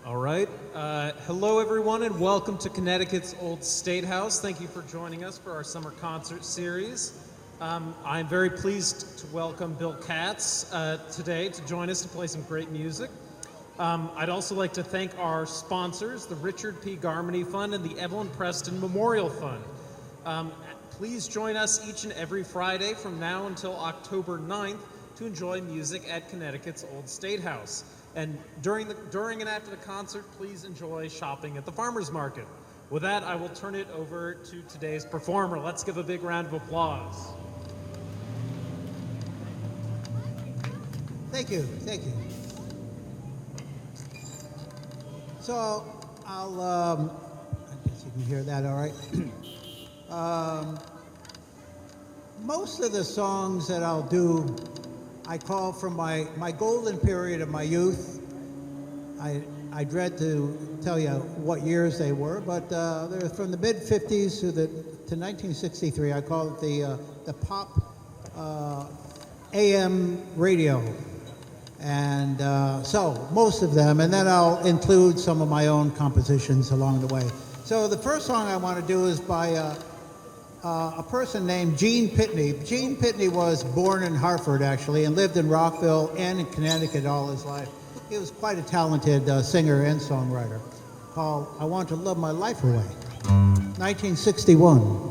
All right. Hello, everyone, and welcome to Connecticut's Old State House. Thank you for joining us for our summer concert series. I'm very pleased to welcome Bill Katz today to join us to play some great music. I'd also like to thank our sponsors, the Richard P. Garmany Fund and the Evelyn Preston Memorial Fund. Please join us each and every Friday from now until October 9th to enjoy music at Connecticut's Old State House. And during and after the concert, please enjoy shopping at the farmers market. With that, I will turn it over to today's performer. Let's give a big round of applause. Thank you. So I guess you can hear that all right. Most of the songs that I'll do, I call from my golden period of my youth. I dread to tell you what years they were, but they're from the mid-50s to 1963. I call it the pop AM radio. And so most of them, and then I'll include some of my own compositions along the way. So the first song I want to do is by a person named Gene Pitney. Gene Pitney was born in Hartford, actually, and lived in Rockville and in Connecticut all his life. He was quite a talented singer and songwriter, called I Want to Love My Life Away, 1961.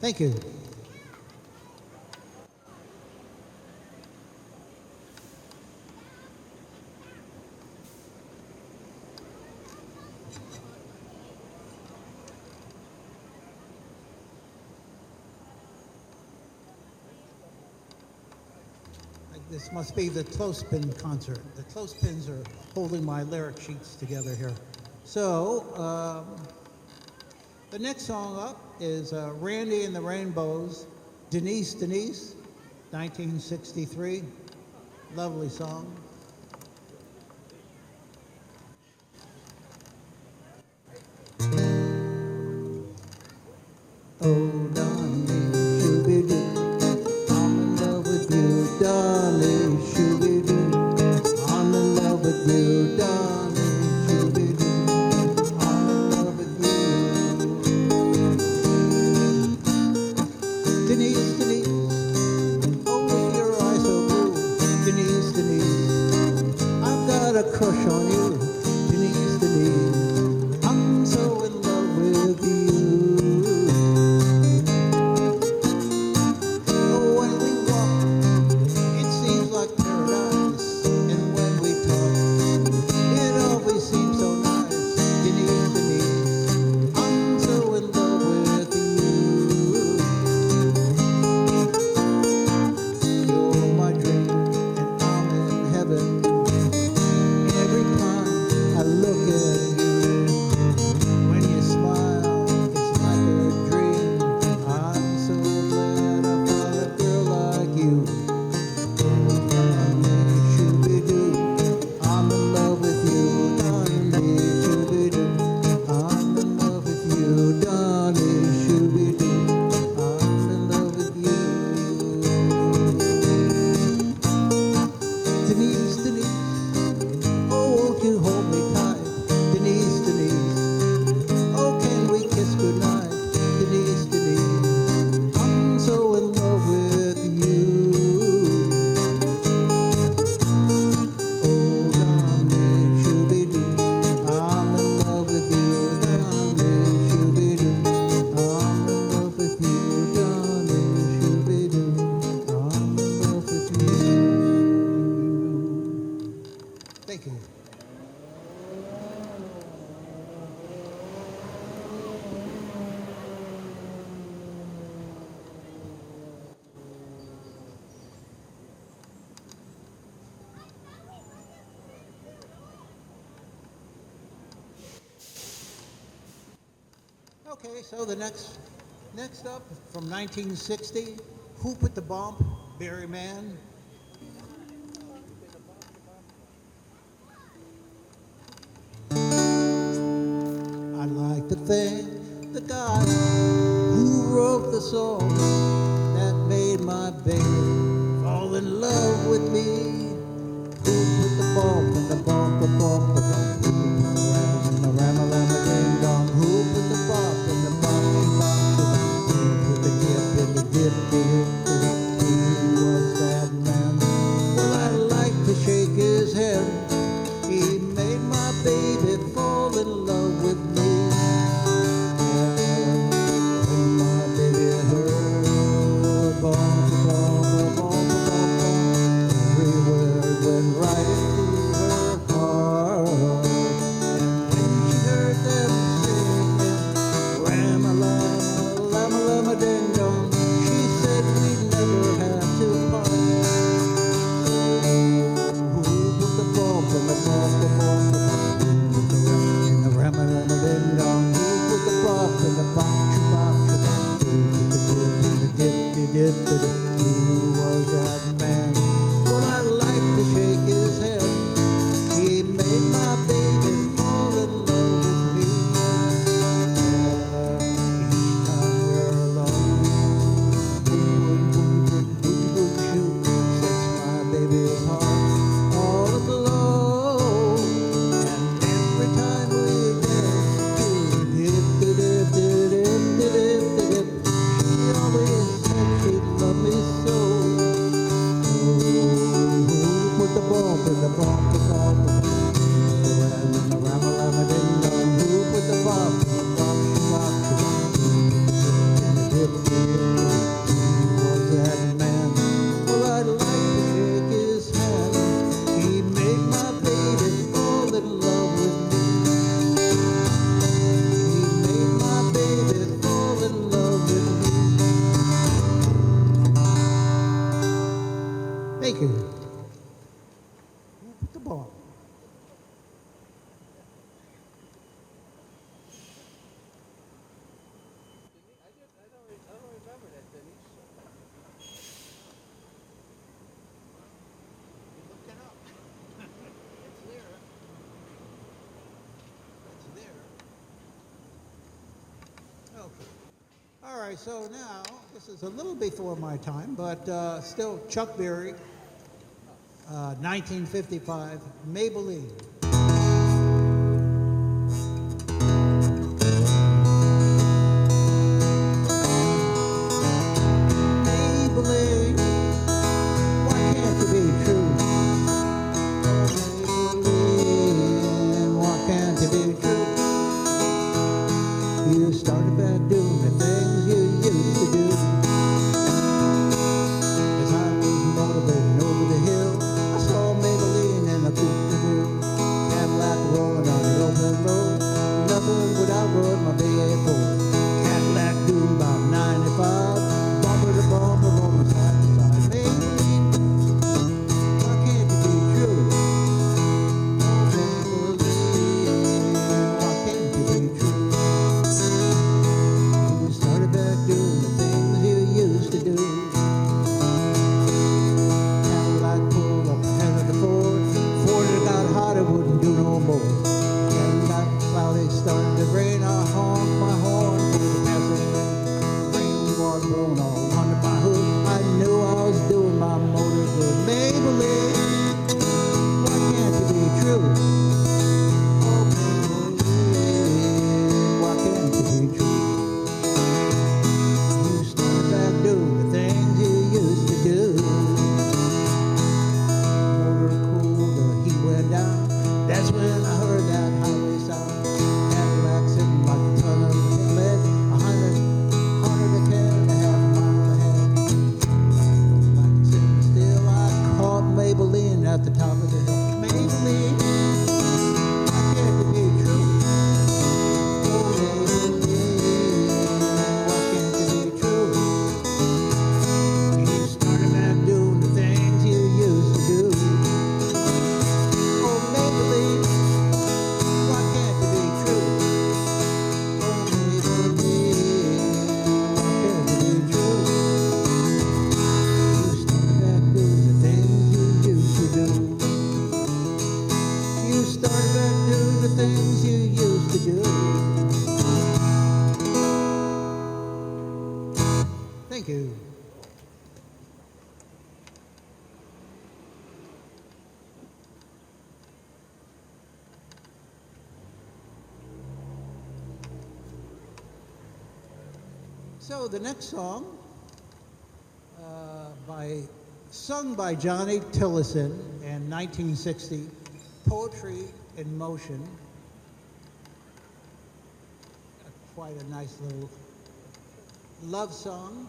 Thank you. This must be the clothespin concert. The clothespins are holding my lyric sheets together here. So, the next song up is Randy and the Rainbows, Denise, 1963. Lovely song. Oh, darling, shoo-be-doo, I'm in love with you, darling, shoo-be-doo, I'm in love with you, darling, shoo-be-doo, I'm in love with you. Denise, oh, your eyes so blue, Denise, I've got a crush on you, Denise, I'm so in love with you. When we walk, it Okay, so the next up from 1960, Who Put the Bump? Barry Mann. I'd like to thank the guy who wrote the song that made my baby fall in love with me. Who put the bump and the bump, the bump, the bump, and the ram-a-lam-a ding dong? Who put the bump and the bump, the bump, who put the dip and the dip, who was that man? Well, I like to shake his head. He made my baby fall in love with me. When my baby heard bump, bump, bump, bump, every word went right into her heart. And when she heard them singing, ram-a-lama, lama-lama ding-dong, she said we'd never have to part. Who put the bump and the bump, the bump, the bump, who put the ram and the ram-a-lama ding-dong? Who put the bump and the bump, chubop, chubop, who put the dip and the dip, who was that man? Well, I like to shake his head. He made my baby fall in love with me. Each time we're alone, boom, boom, boom, boom, boom, boom, shoot, sets my baby's heart all aglow. And every time we dance to dip, dip, dip, dip, dip, dip, she always said she'd love me so. Put the bump and the bump, the bump, the ram and the ram-a-lama ding-dong. Who put the bump and the bump, the bump, the bump, and the dip, who was that man? Well, I'd like to shake his hand. He made my baby fall in love with me. He made my baby fall in love with me. Thank you. Who put the ball? Look it up. It's there. It's there. Okay. All right, so now, this is a little before my time, but still Chuck Berry, 1955, Maybelline. Maybelline, why can't you be true? Maybelline, why can't you be true? You started back doing the things you used to do. As I was motivating over the hill, I saw Maybelline and a coupe-de-ville. Cadillac rolling on the open road. Nothing would outrun my VA4. Cadillac doing about 95. Bumper to bumper, bumper side to side. Maybelline, why can't you be true? Maybelline, why can't you be true? You started back doing the things you used to do. Cadillac pulled up ahead of the Ford. Ford had got hot, it wouldn't do no more. Cadillac cloudy started to rain. I honked my horn for the passing lane. Rain was blowing all under my hood. I knew I was doing my motor good. Maybelline, why can't you be true? Oh, Maybelline, why can't you be true? You started back doing the things you used to do. Motor cooled, the heat went down. That's when I heard that highway sound. Cadillac sitting like a ton of lead, 110 and a half mile ahead. Like sitting still, I caught Maybelline at the top of the hill. Maybelline, why can't you be true? Oh, Maybelline, why can't you be true? You started back doing the things you used to do. Oh, Maybelline, why can't you be true? Oh, Maybelline, So the next song, sung by Johnny Tillison in 1960, Poetry in Motion. Quite a nice little love song.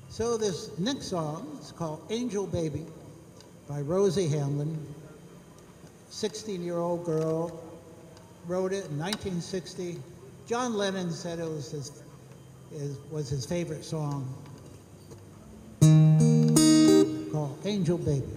So this next song is called Angel Baby by Rosie Hamlin. 16-year-old girl wrote it in 1960. John Lennon said it was his favorite song, called Angel Baby.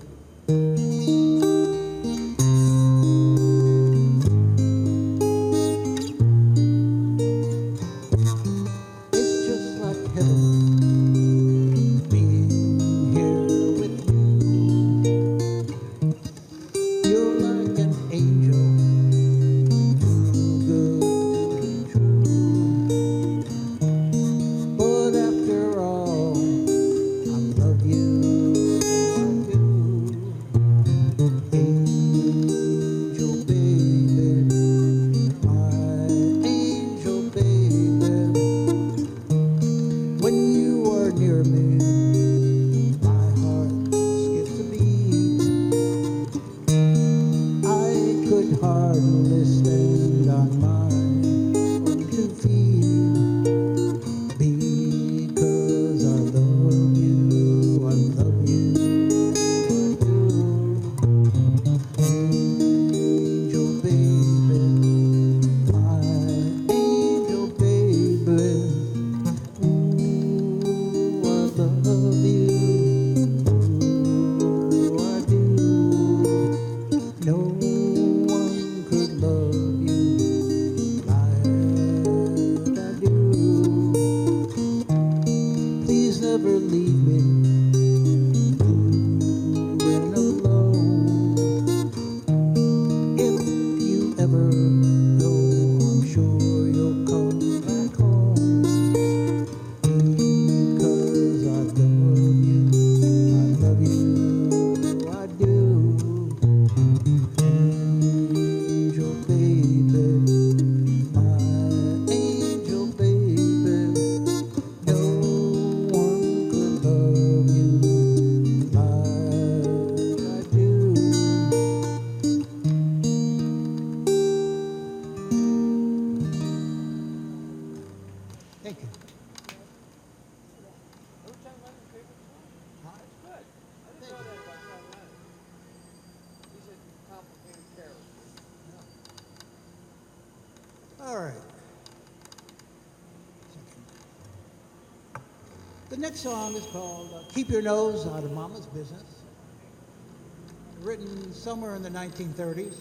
All right. The next song is called Keep Your Nose Out of Mama's Business, written somewhere in the 1930s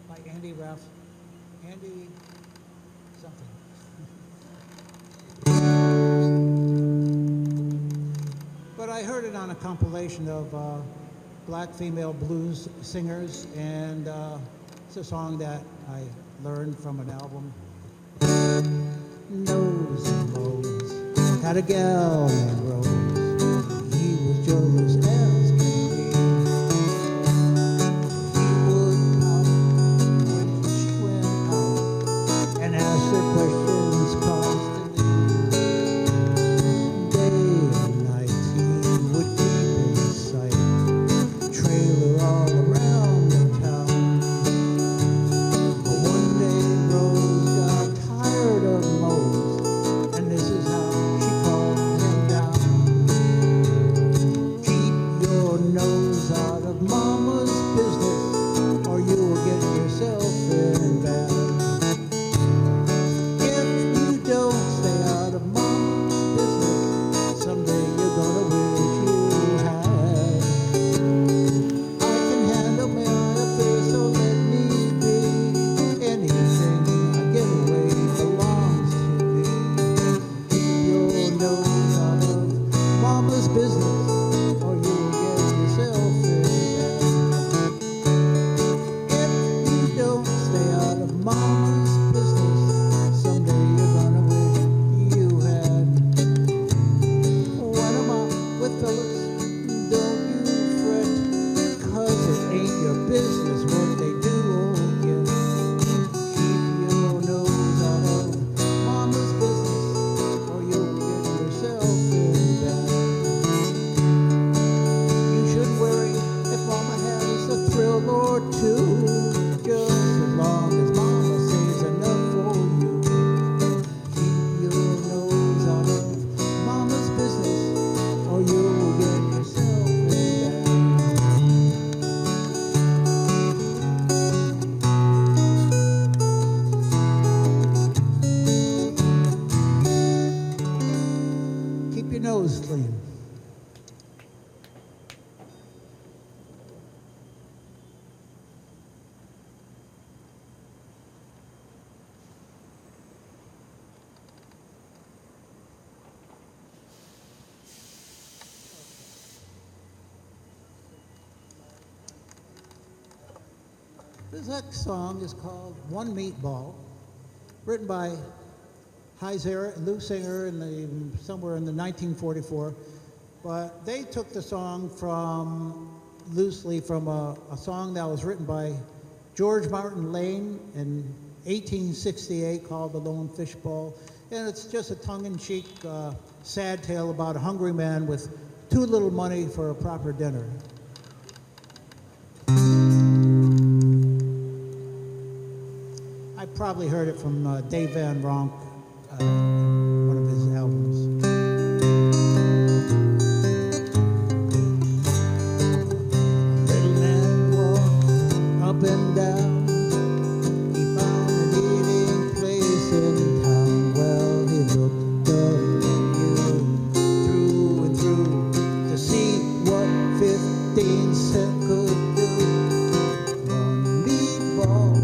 by Andy something. But I heard it on a compilation of black female blues singers, and it's a song that I learned from an album. Nose and Rose had a gal named Rose. He was jealous as can be. He would pout when she went out and ask her questions constantly. Day and night he would keep in sight, trailer all around the town. But one day Rose got tired of Mose, and this is how she called him down. Keep your nose out of mama's business, or you will get yourself in bad. If you don't stay out of mama's business, someday you're gonna wish you had. I can handle my affairs, so let me be. Anything I get away belongs to me. Keep your nose out of mama's business, or you'll get yourself in bad. If you don't stay out of mama's business, someday you're gonna wish you had. When I'm out with fellas, don't you fret, 'cause it ain't your business what they do or get. Keep your nose out of mama's business, or you'll get yourself in bad. You shouldn't worry if mama has a thrill or two, just as long as mama saves enough for you. Keep your nose out of mama's business, or you'll get yourself in bad. Keep your nose clean. This next song is called One Meatball, written by Lou Singer somewhere in the 1944. But they took the song loosely from a song that was written by George Martin Lane in 1868 called The Lone Fishbowl. And it's just a tongue-in-cheek, sad tale about a hungry man with too little money for a proper dinner. I probably heard it from Dave Van Ronk, one of his albums. Little man walked up and down. He found an eating place in town. Well, he looked the menu through and through to see what 15 cents could do. One meatball.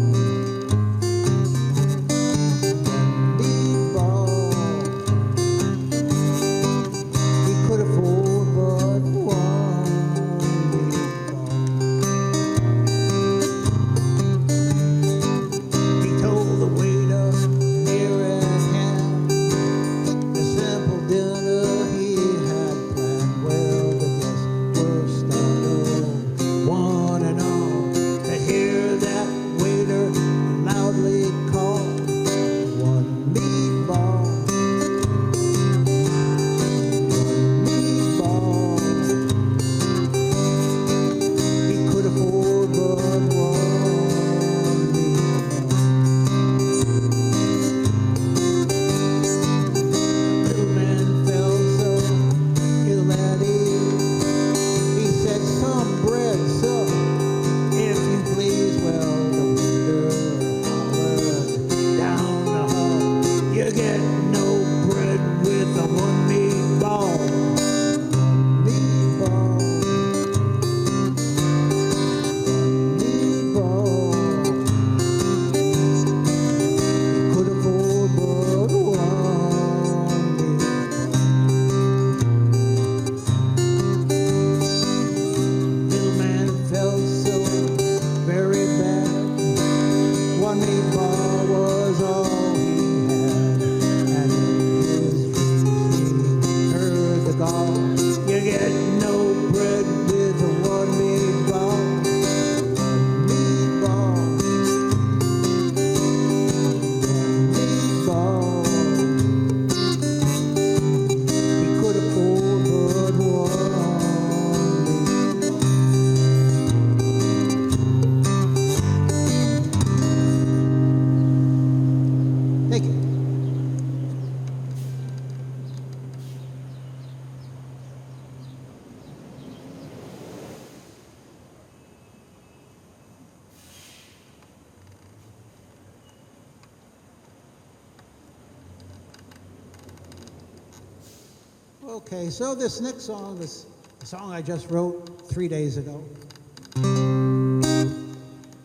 Okay, so this next song is a song I just wrote 3 days ago.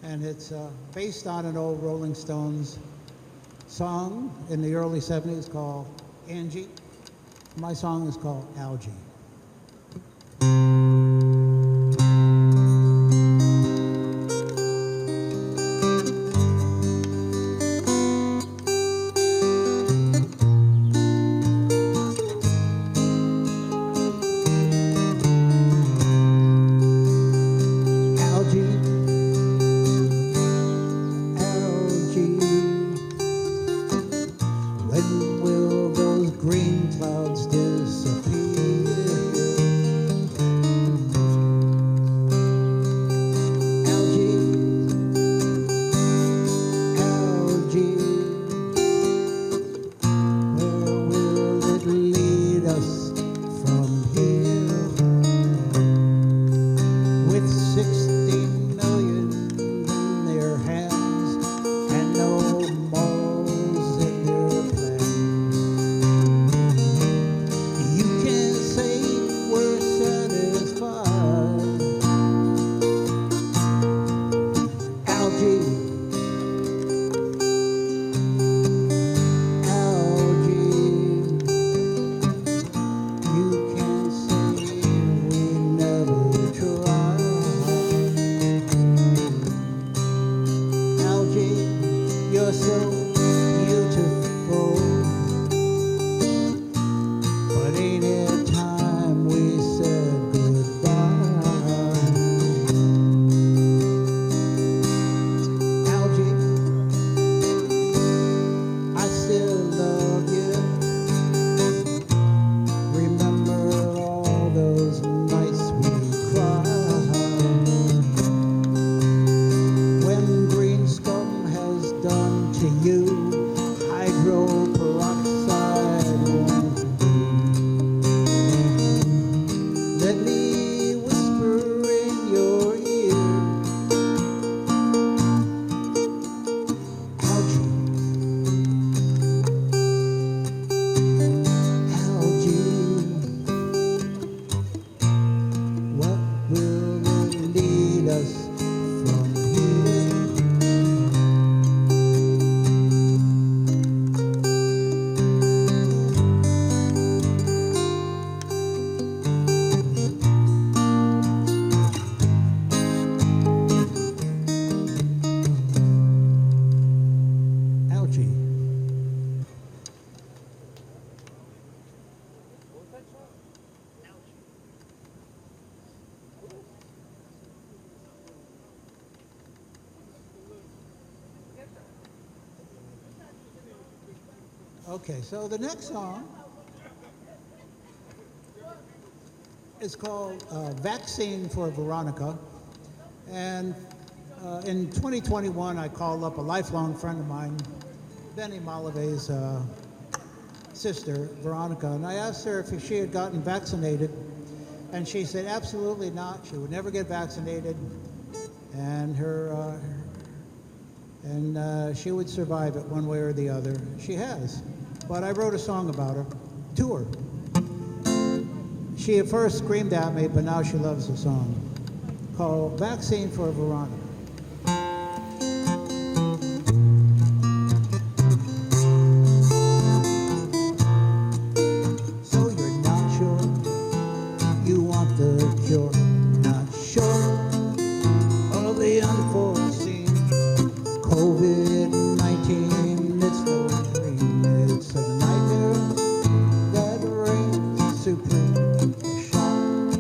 And it's based on an old Rolling Stones song in the early 70s called Angie. My song is called Algae. When will those green clouds disappear? Okay, so the next song is called Vaccine for Veronica. And in 2021, I called up a lifelong friend of mine, Benny Malave's sister, Veronica, and I asked her if she had gotten vaccinated. And she said absolutely not. She would never get vaccinated. And she would survive it one way or the other. She has. But I wrote a song about her, to her. She at first screamed at me, but now she loves the song, called Vaccine for Veronica. So you're not sure you want the cure, not sure of the unforeseen COVID-19, it's no dream, it's a nightmare that reigns supreme. A shot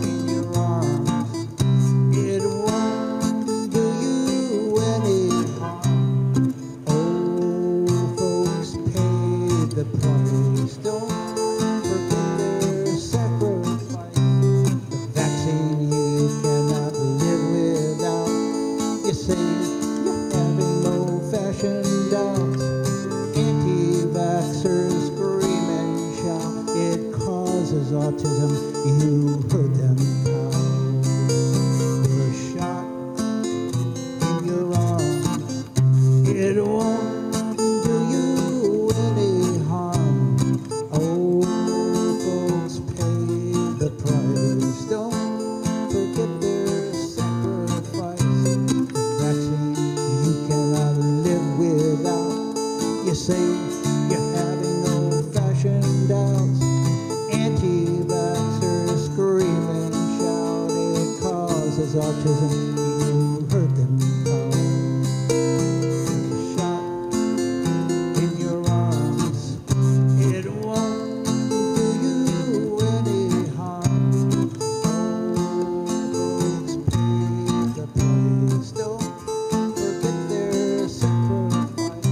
in your arms, it won't has autism. You hurt them how? Shot in your arms. It won't do you any harm. Folks pay the price. Don't forget their sacrifice.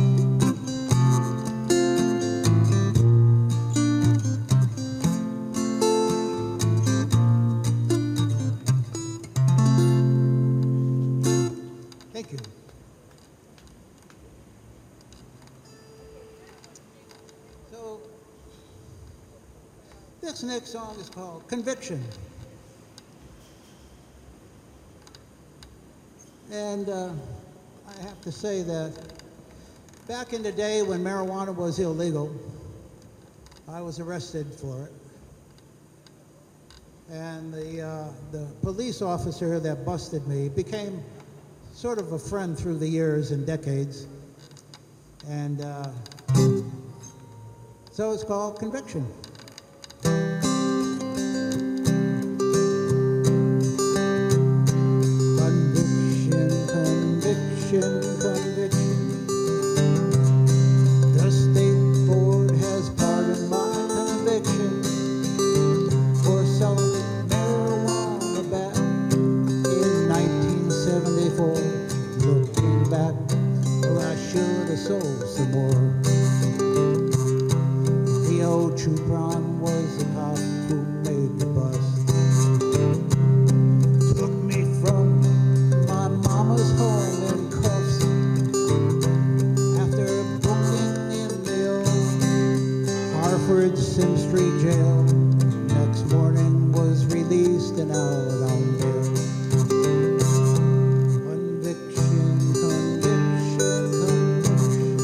Thank you. So, this next song is called Conviction. And I have to say that back in the day when marijuana was illegal, I was arrested for it. And the police officer that busted me became sort of a friend through the years and decades. And so it's called Conviction. Conviction, conviction, conviction. The state board has pardoned my conviction for selling marijuana back in 1974. Looking back, well, I should have sold some more. The old Chupron was the cop who made the bust. Took me from my mama's home in cuffs after booking in the old Hartford Sim Street jail. Next morning was released and out on bail. Conviction, conviction, conviction.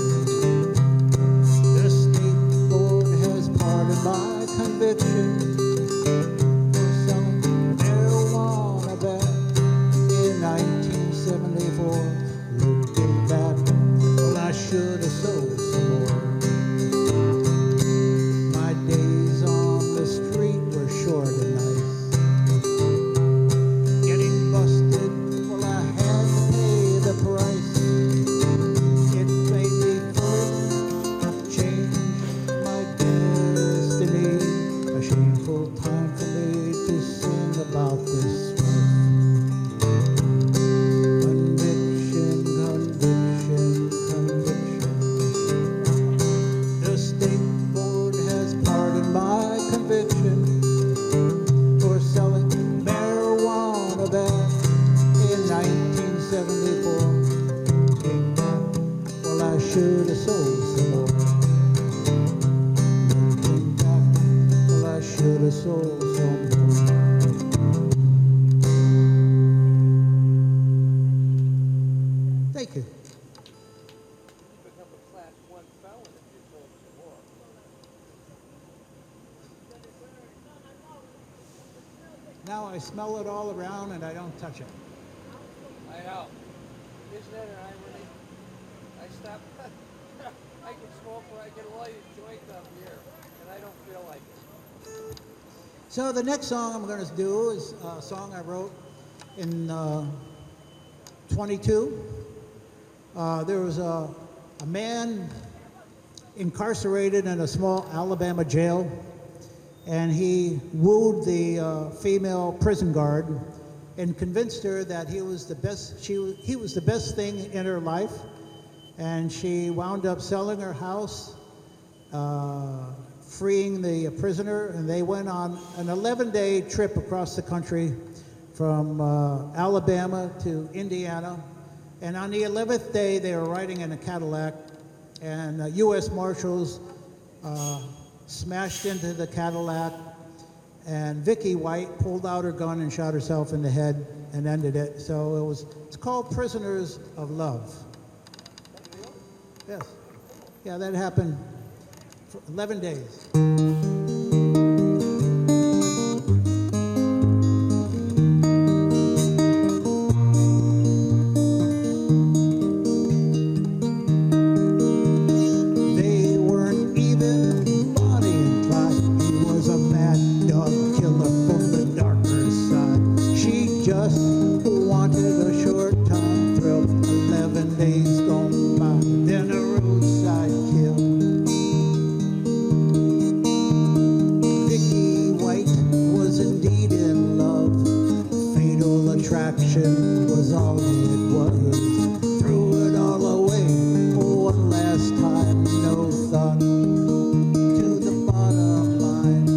The state board has pardoned my conviction for selling marijuana back in 1974. Looking back, well, I should have sold some more. My days on the street were short and nice. Getting busted, well, I had to pay the price. It made me free, changed my destiny. A shameful time for me to sing about this life. Conviction, conviction, conviction. The state board has pardoned my conviction for selling marijuana back in 1974. Came back, well, I should have sold some more. Looking back, well, I should have sold some more. Thank you. Become a class 1 felon if you sold some more. Now I smell it all around and I don't touch it. I know. Isn't that an irony? I stop. I can smoke or I can light a joint up here, and I don't feel like it. So the next song I'm going to do is a song I wrote in 22. There was a man incarcerated in a small Alabama jail, and he wooed the female prison guard and convinced her that he was the best. He was the best thing in her life, and she wound up selling her house, freeing the prisoner, and they went on an 11-day trip across the country from Alabama to Indiana. And on the 11th day, they were riding in a Cadillac, and U.S. Marshals smashed into the Cadillac, and Vicky White pulled out her gun and shot herself in the head and ended it. So it's called Prisoners of Love. Yes. Yeah, that happened for 11 days. They weren't even Bonnie and Clyde. He was a mad dog killer from the darker side. She just wanted a short time thrill. 11 days gone by, then a roadside kill. Vicky White was indeed in love. Fatal attraction was all it was. Threw it all away one last time, no thought to the bottom line.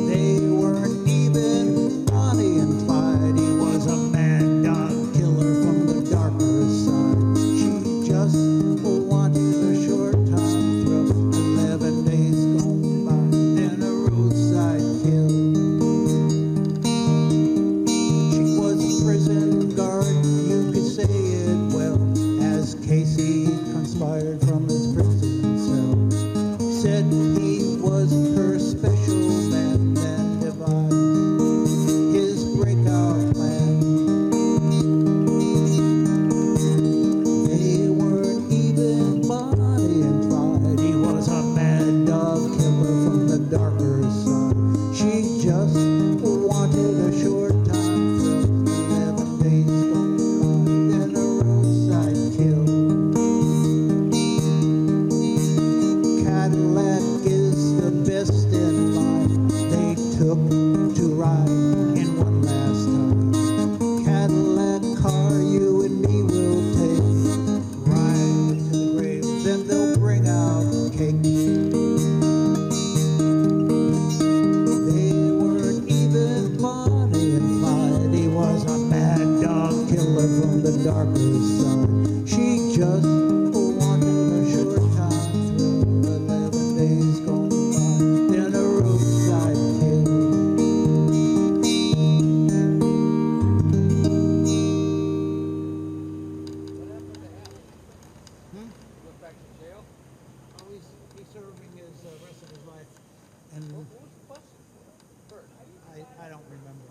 They weren't even Bonnie and Clyde. He was a mad dog killer from the darker side. She just wanted a short time thrill. 11 days gone by, then a roadside kill. She was a prison guard, you could say it well, as Casey conspired from his prison cell. Said he was her special man and devised his breakout plan. They weren't even Bonnie and Clyde. He was a mad dog killer from the darker side. She just wanted a short time thrill. 11 days gone by, then a roadside kill. Cadillac is the best in line. They took to ride in one last time. Cadillac car, you and me will take. Ride to the grave, then they'll bring out cake. They weren't even Bonnie and Clyde. He was a mad dog killer from the darker side. She just wanted a short time thrill. 11 days gone by, then a roadside kill. What happened to him? Went back to jail? Oh, he's serving his rest of his life, and What was the busted for? Bert, how do you I don't remember.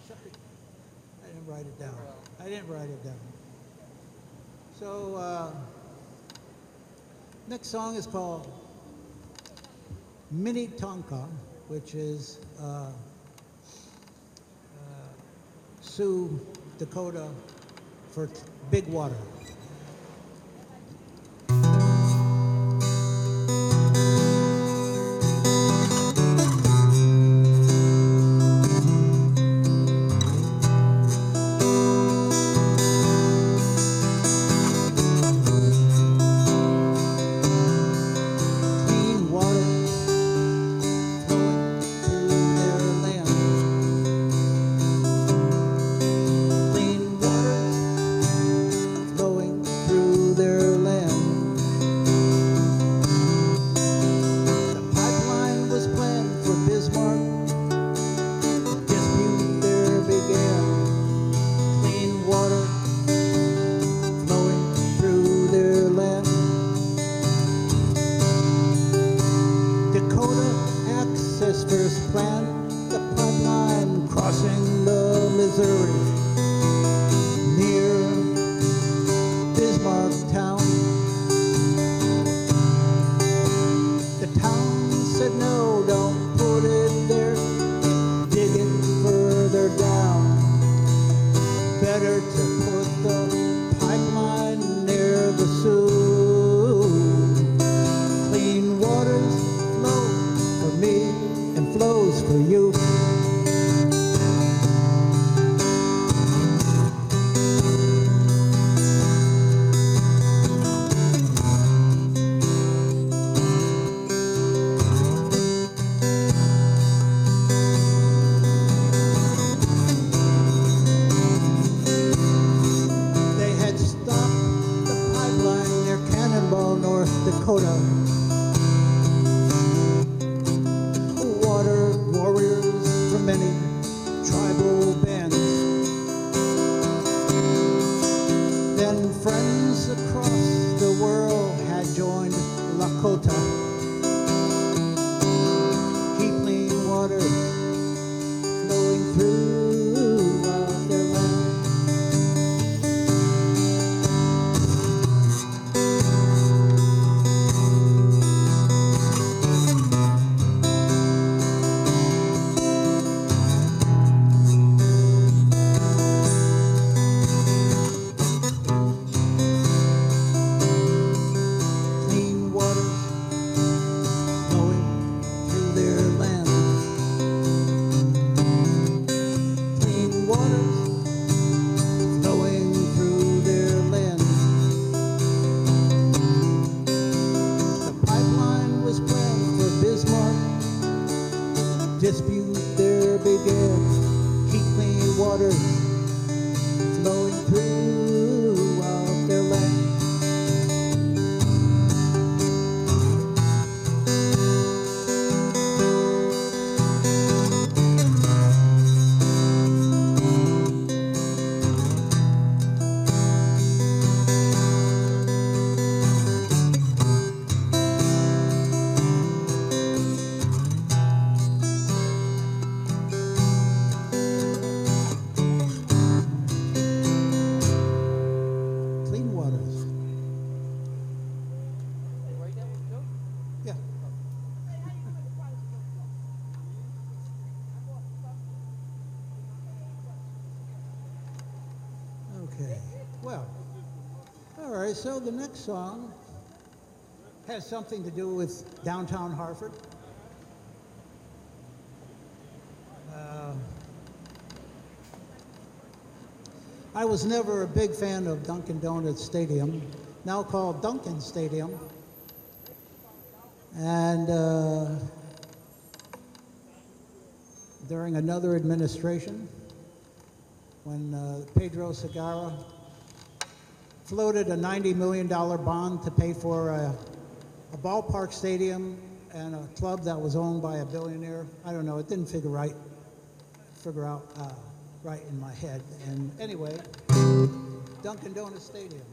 Sorry, I didn't write it down. I didn't write it down. So next song is called Minnetonka, which is Sioux Dakota for big water. Clean water flowing through their land. Clean water flowing through their land. The pipeline was planned for Bismarck. The dispute there began. Clean water flowing through their land. Dakota Access first plan, the pipeline crossing the Missouri near Bismarck town. The town said no, don't put it there, dig it further down. Better to put the pipeline near the Sioux. Clean waters flow for me and flows for you. They had stopped the pipeline near Cannonball, North Dakota. Water warriors dispute there began. Keep clean waters flowing throughout their land. Clean waters. They write that one too? Yeah. Okay. Well, all right. So the next song has something to do with downtown Hartford. I was never a big fan of Dunkin' Donuts Stadium, now called Dunkin' Stadium. And during another administration, when Pedro Seeger floated a $90 million bond to pay for a ballpark stadium and a club that was owned by a billionaire. I don't know, it didn't figure out right in my head. And anyway, Dunkin' Donuts Stadium.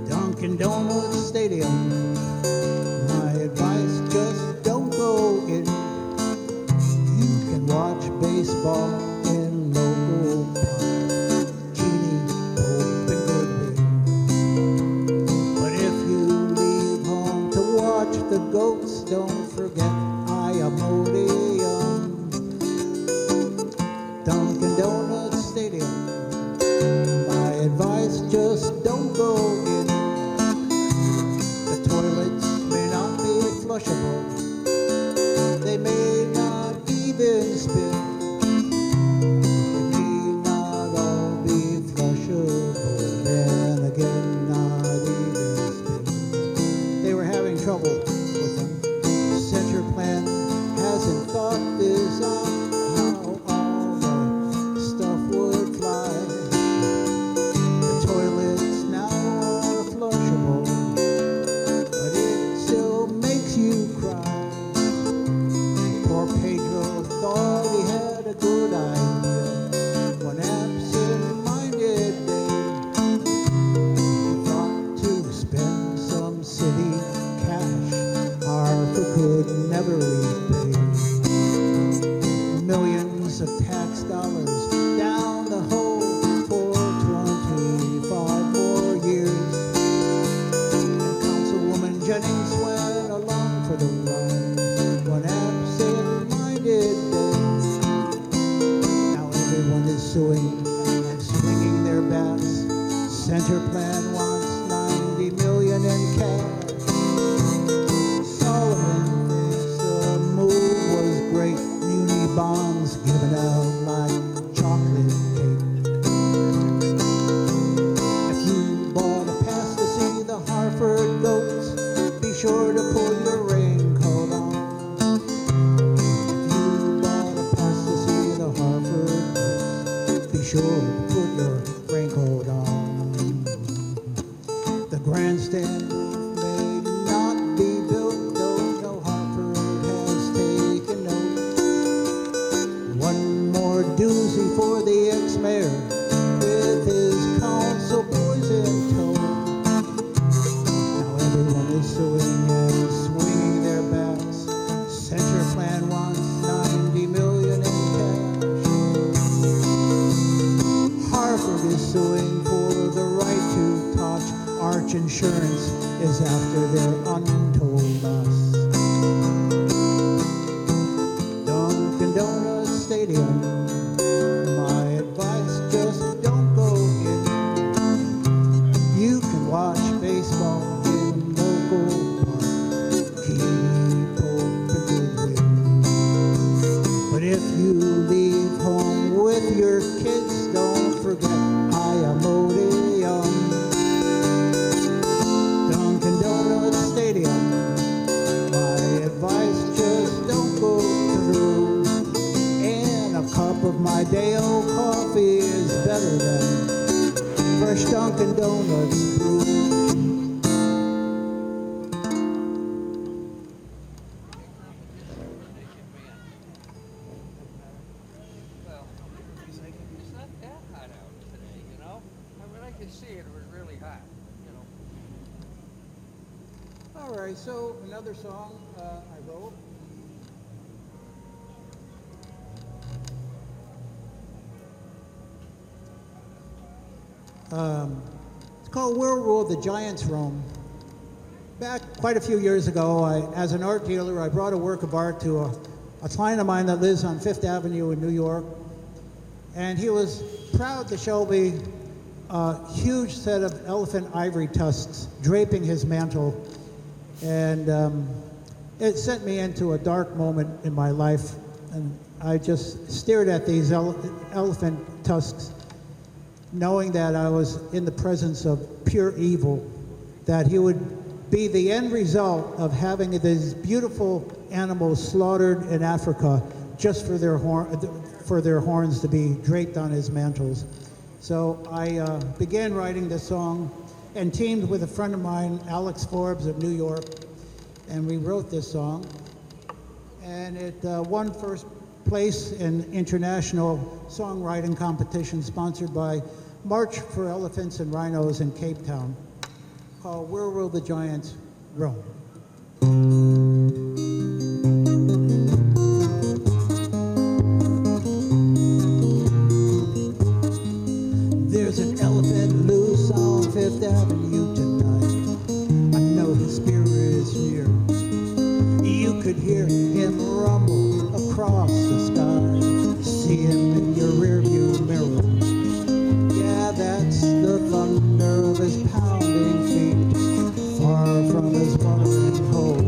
Dunkin' Donuts Stadium, my advice, just don't go in. You can watch baseball in local park, Genie, Hope, and Goodwin. But if you leave home to watch the goats, don't forget Iamodium. Dunkin' Donuts Stadium, my advice, just don't go in. The toilets may not be flushable, they may not even spin. They may not all be flushable, then again not even spin. They were having trouble with them. Center Plan hasn't thought this out, how all the stuff would fly. The toilets now are flushable, but it still makes you cry. Poor Pedro thought he had a good idea. One absent-minded day, he thought to spend some city cash Hartford could never repay. Millions of tax dollars down the hole for 25 more years. And Councilwoman Jennings went along for the ride. One absent-minded day. Now everyone is suing and swinging their bats. Center Plan wants 90 million in cash. Solomon thinks the move was great. Muni bonds given out like chocolate cake. If you bought a pass to see the Hartford Goats, be sure to put your raincoat on. If you bought a pass to see the Hartford Goats, be sure to put your raincoat on. The grandstand roof may not be built, though no Hartford has taken note. One more doozy for the ex-mayor with his council boys in tow. Now everyone is suing and swinging their bats. Center Plan wants 90 million in cash. Hartford is suing for the right to touch. Arch Insurance is after their untold loss. Dunkin' Donuts Stadium, my advice, just don't go in. You can watch baseball in local parks, keep hope and goodwill. But if you leave home with your kids, don't forget Iamodium. Well, it's not that hot out today, you know? I mean, I could see it was really hot, you know? All right, so another song I wrote. It's called Where Will the Giants Roam? Back quite a few years ago, as an art dealer, I brought a work of art to a client of mine that lives on Fifth Avenue in New York, and he was proud to show me a huge set of elephant ivory tusks draping his mantle, and it sent me into a dark moment in my life, and I just stared at these elephant tusks, knowing that I was in the presence of pure evil, that he would be the end result of having these beautiful animals slaughtered in Africa just for their horns to be draped on his mantles. So I began writing this song and teamed with a friend of mine, Alex Forbes of New York, and we wrote this song. And it won first place in international songwriting competition sponsored by March for Elephants and Rhinos in Cape Town, called Where Will the Giants Roam? There's an elephant loose on Fifth Avenue tonight. I know his spirit is near. You could hear him rumble across the sky. See him in your rearview mirror. Yeah, that's the thunder of his pounding feet, far from his watering hole.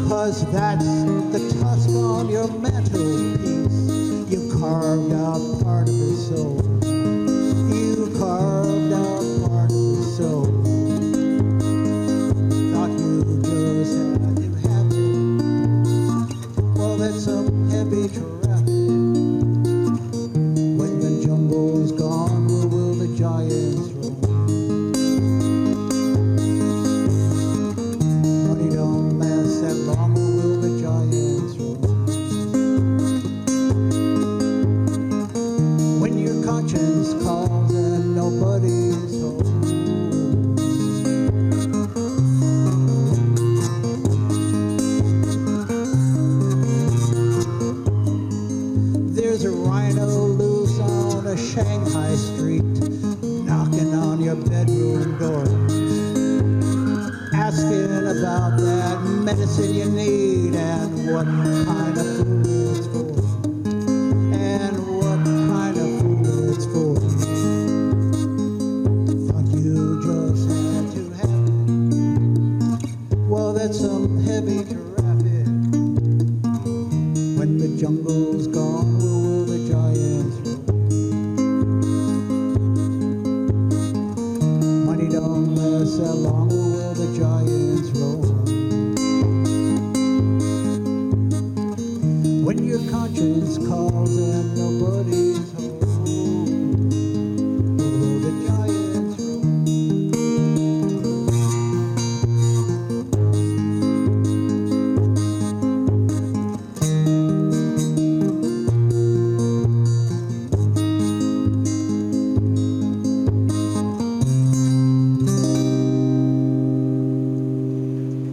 'Cause that's the tusk on your mantelpiece. You carved out part of his soul. You carved out part of his soul. Thought you just had to have it. Well, that's some heavy traffic. When the jungle's gone, where will the giants roam? Money don't last that long, where will the giants roam? When your conscience calls and nobody's home. There's a rhino loose on a Shanghai street, knocking on your bedroom door, asking about that medicine you need and what kind of food it's for, and what kind of food it's for. Thought you just had to have it. Well, that's some heavy traffic. When the jungle's gone, where will the giants roam? Money don't last that long, where will the giants roam? When your conscience calls and nobody's home, where will the giants roam?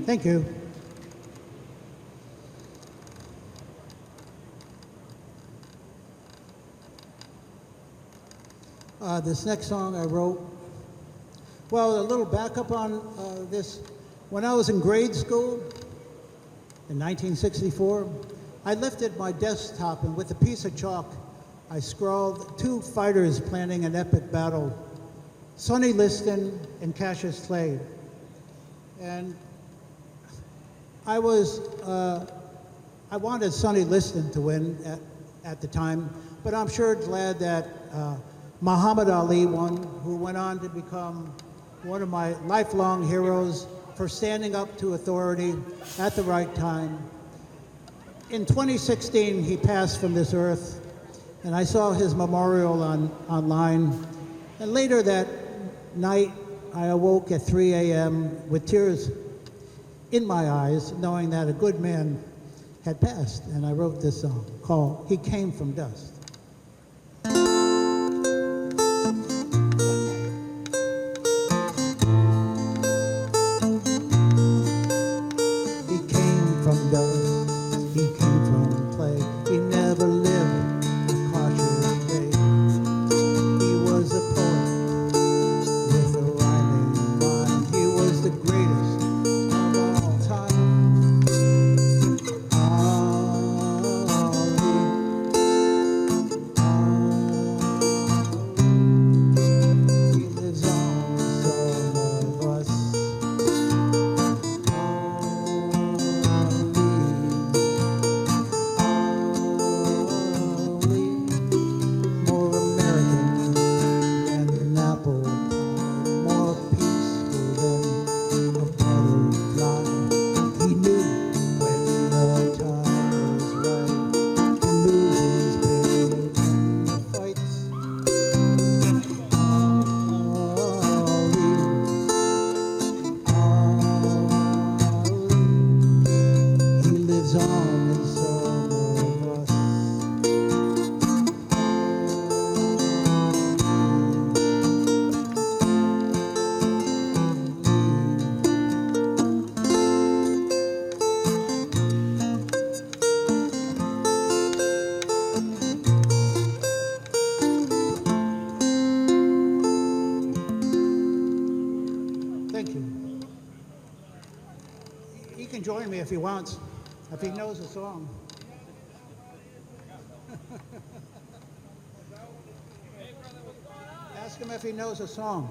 Thank you. This next song I wrote, well, a little backup on this. When I was in grade school in 1964, I lifted my desktop and with a piece of chalk, I scrawled two fighters planning an epic battle, Sonny Liston and Cassius Clay. And I wanted Sonny Liston to win at the time, but I'm sure glad that Muhammad Ali won, who went on to become one of my lifelong heroes for standing up to authority at the right time. In 2016, he passed from this earth, and I saw his memorial online. And later that night, I awoke at 3 a.m. with tears in my eyes, knowing that a good man had passed, and I wrote this song called He Came from Dust. He came from dust, he came from clay, he never lived a cautious day. He was a poet with a rhyming mind, he was the greatest of all time. He lives on some of us. More American than an apple pie, more peaceful than a butterfly. He knew when the time was right to lose his babe in the fights. He lives on in some of us. Thank you. He can join me if he wants, if he knows the song. Ask him if he knows a song.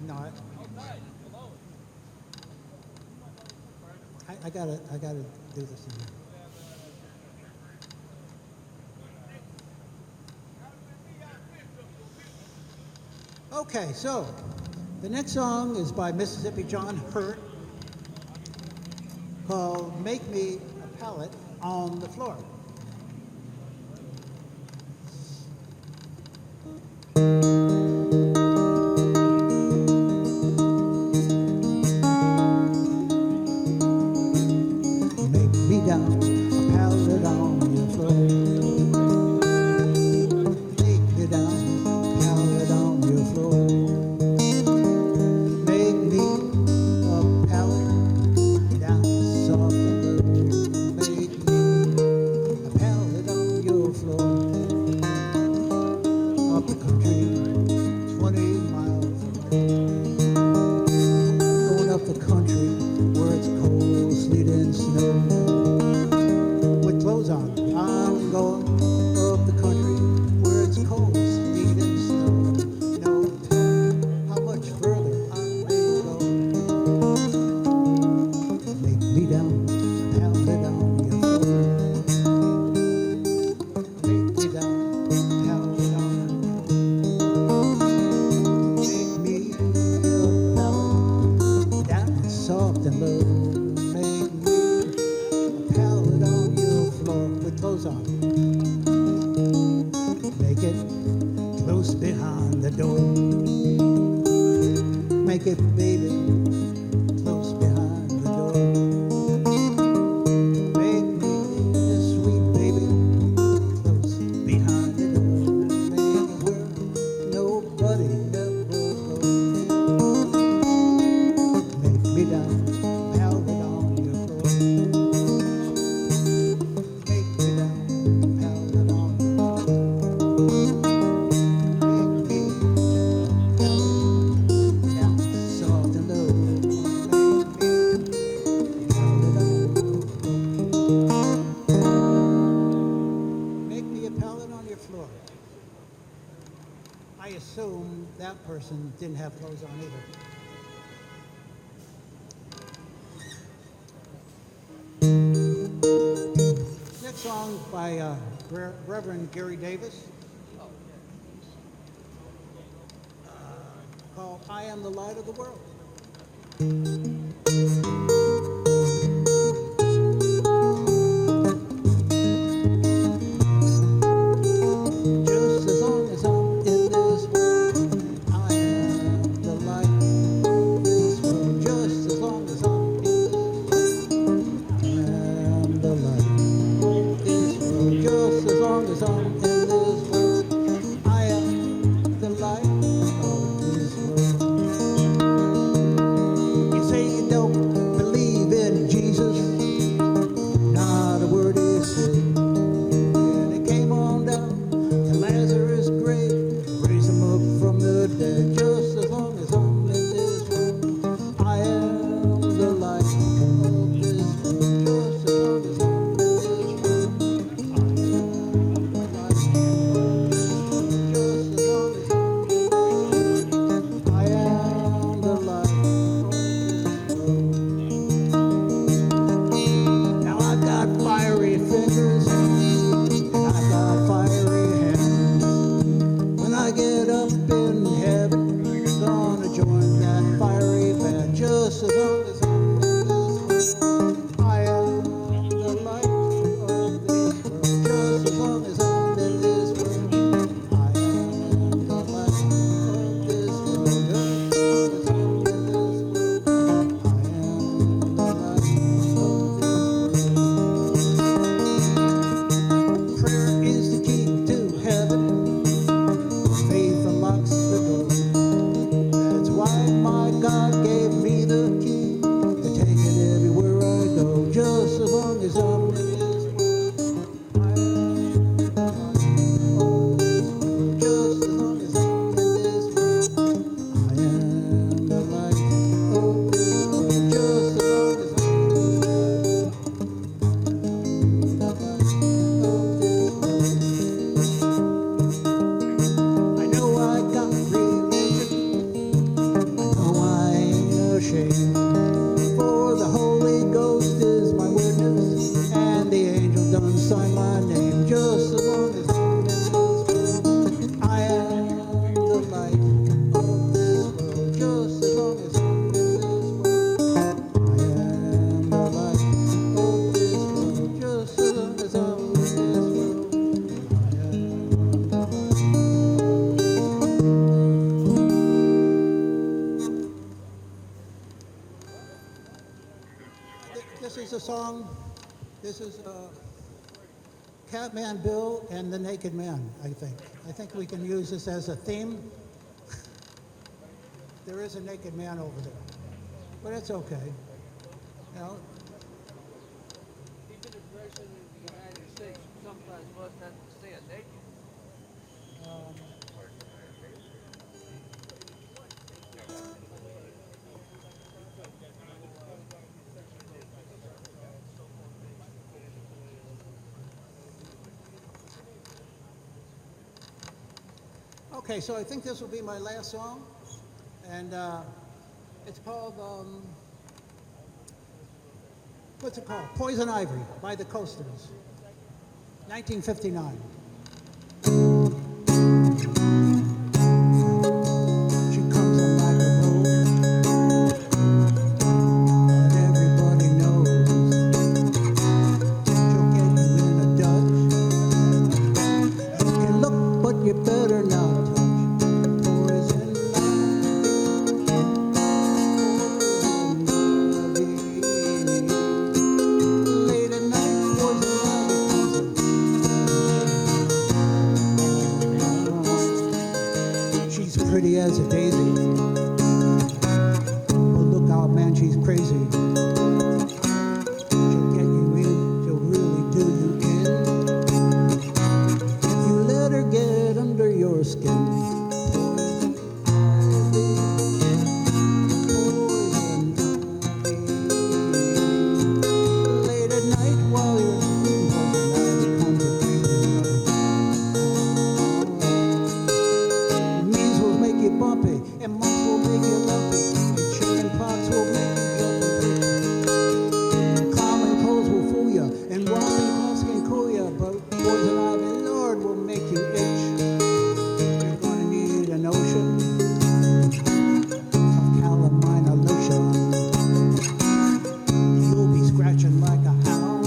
No, I gotta do this again. Okay, so the next song is by Mississippi John Hurt called Make Me a Pallet on the Floor. Make me down a pallet on your floor. Make me down a pallet on your floor. Make me a pallet down soft and low. Make me a pallet on your floor. Up the country, 20 miles away. Going up the country where it's cold, sleet and snow. With clothes on, I'm going up the country where it's cold, sleet and snow. No telling how much further I may go. Make me down, pound it on your floor. Make me down, pound it on your floor. Make me a pallet down soft and low. Make me a pallet on your floor with clothes on. Make it close behind the door. Make it, baby, close behind the door. Make me a sweet baby, close behind the door. Make it where nobody ever goes. Make me down, pound it on your floor. Make me down, pound it on your floor. Make me down soft and low. Make me pound it on your floor. Make me a pallet on your floor. I assume that person didn't have clothes on either. Next song by Reverend Gary Davis called I Am the Light of the World. Just as long as I'm light of this world. You say you don't believe in Jesus, not a word is said. And it came on down to Lazarus' grave, raised him up from the dead. Just as long as I'm in this world, I am the light of this world. Just as long as I'm in this world, I am the light of this world. Just as long as I'm in this world, I am the light of this world. Now I've got fiery fingers, I've got fiery hands. When I get up in heaven, gonna join that fiery band. Just as long as I'm in this world, I am the light of this world. Just as long as I'm in this world, I am the light of this world. Just as long as I'm in this world, I am the light of this world. Prayer is the key to heaven. Faith unlocks the door. That's why my God gave me the key to take it everywhere I go. Just as long as I'm in this world, I am the light of this world. Just as long as I'm in this world, I am the light of this world. Just as long as I'm in this world, I am the light of this world. I know I got religion, I know I ain't ashamed, for the Holy Ghost is my witness, and the angel done sign my name. Just as long as I'm in this world, I am the light of this world. Just as long as I'm in this world, I am the light of this world. Just as long as I'm in this world, I am the light. This is a song, this is Catman Bill and the Naked Man, I think. I think we can use this as a theme. There is a naked man over there, but it's okay. You know, Even the president of the United States sometimes must understand naked. okay, so I think this will be my last song, and it's called, what's it called? Poison Ivy by the Coasters, 1959. She comes on like a road that everybody knows. She'll get you in a Dutch. You can look, but you better not touch. Poison ivy. Late at night, poison ivy comes. She's pretty as a daisy. But look out, man, she's crazy. She'll get you in, she'll really do you in. If you let her get under your skin. Poison ivy, poison ivy. Late at night while you're sleeping, poison ivy comes a creeping. Measles make you bumpy, and mumps will make you lumpy, and chicken pox will make you jump and prick. Common colds will fool ya, and whopping coughs can cool ya, but poison ivy, Lord, will make you itch. You're gonna need an ocean of calamine lotion. You'll be scratching like a hound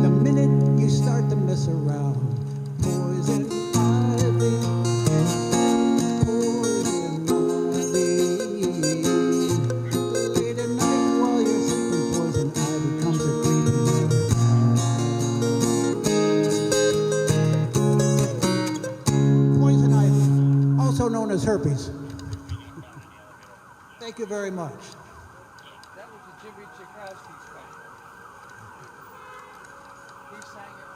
the minute you start to mess around. Poison ivy, poison also known as herpes. Thank you very much. That was a Jimmy Chikowski song. He sang it